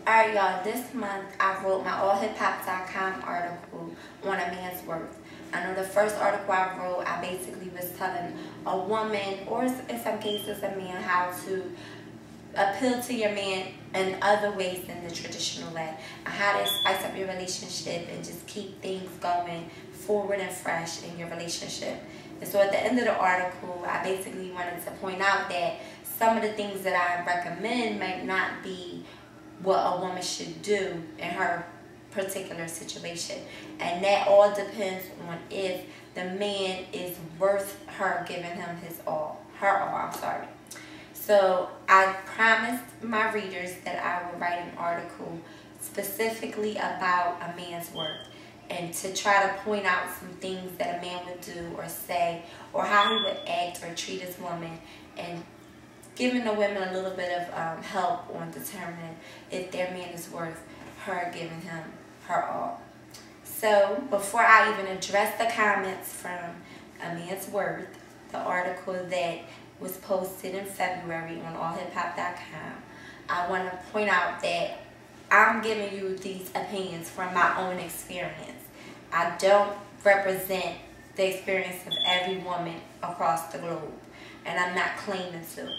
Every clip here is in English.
Alright y'all, this month I wrote my allhiphop.com article on a man's worth. I know the first article I wrote, I basically was telling a woman, or in some cases a man, how to appeal to your man in other ways than the traditional way, and how to spice up your relationship and just keep things going forward and fresh in your relationship. And so at the end of the article, I basically wanted to point out that some of the things that I recommend might not be what a woman should do in her particular situation, and that all depends on if the man is worth her giving him So I promised my readers that I would write an article specifically about a man's worth, and to try to point out some things that a man would do or say, or how he would act or treat his woman, and giving the women a little bit of help on determining if their man is worth her giving him her all. So before I even address the comments from A Man's Worth, the article that was posted in February on allhiphop.com, I want to point out that I'm giving you these opinions from my own experience. I don't represent the experience of every woman across the globe, and I'm not claiming to.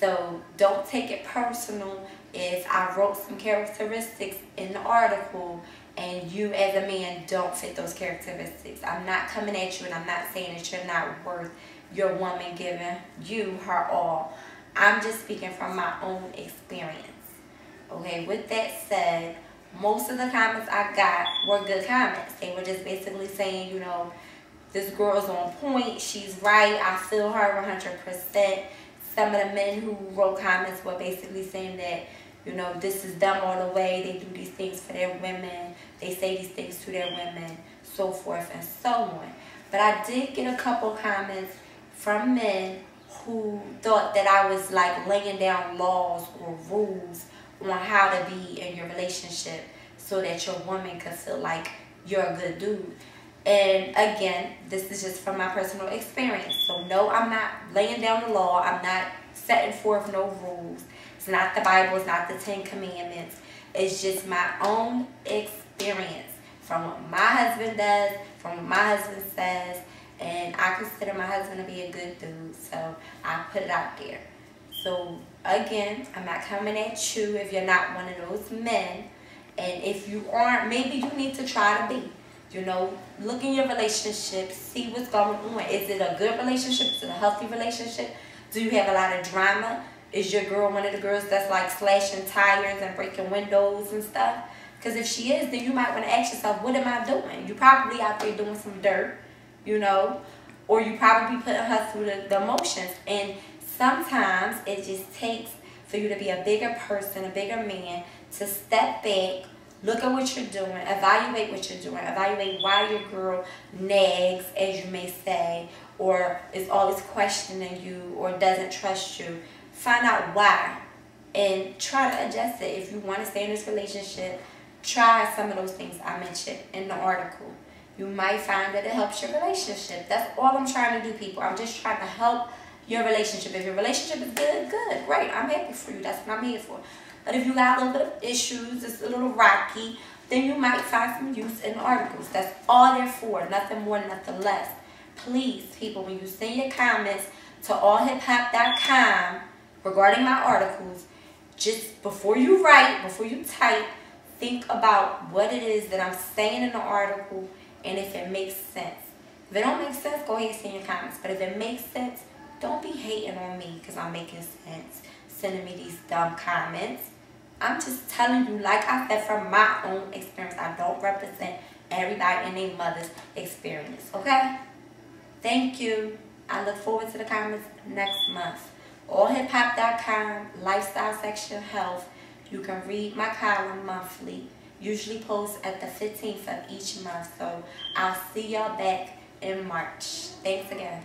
So don't take it personal if I wrote some characteristics in the article and you as a man don't fit those characteristics. I'm not coming at you and I'm not saying that you're not worth your woman giving you her all. I'm just speaking from my own experience. Okay, with that said, most of the comments I got were good comments. They were just basically saying, you know, this girl's on point, she's right, I feel her 100%. Some of the men who wrote comments were basically saying that, you know, this is them all the way. They do these things for their women. They say these things to their women, so forth and so on. But I did get a couple comments from men who thought that I was like laying down laws or rules on how to be in your relationship so that your woman could feel like you're a good dude. And again, this is just from my personal experience. So no, I'm not laying down the law. I'm not setting forth no rules. It's not the Bible. It's not the 10 Commandments. It's just my own experience from what my husband does, from what my husband says. And I consider my husband to be a good dude. So I put it out there. So again, I'm not coming at you if you're not one of those men. And if you aren't, maybe you need to try to be. You know, look in your relationship, see what's going on. Is it a good relationship? Is it a healthy relationship? Do you have a lot of drama? Is your girl one of the girls that's like slashing tires and breaking windows and stuff? Because if she is, then you might want to ask yourself, what am I doing? You probably out there doing some dirt, you know, or you probably putting her through the motions. And sometimes it just takes for you to be a bigger person, a bigger man, to step back, look at what you're doing, evaluate what you're doing, evaluate why your girl nags, as you may say, or is always questioning you or doesn't trust you. Find out why and try to adjust it. If you want to stay in this relationship, try some of those things I mentioned in the article. You might find that it helps your relationship. That's all I'm trying to do, people. I'm just trying to help your relationship. If your relationship is good, good, great. I'm happy for you. That's what I'm here for. But if you got a little bit of issues, it's a little rocky, then you might find some use in articles. That's all they're for, nothing more, nothing less. Please, people, when you send your comments to allhiphop.com regarding my articles, just before you write, before you type, think about what it is that I'm saying in the article and if it makes sense. If it don't make sense, go ahead and send your comments. But if it makes sense, don't be hating on me because I'm making sense, sending me these dumb comments. I'm just telling you, like I said, from my own experience. I don't represent everybody and their mother's experience, okay? Thank you. I look forward to the comments next month. allhiphop.com, lifestyle section, health. You can read my column monthly. Usually post at the 15th of each month. So I'll see y'all back in March. Thanks again.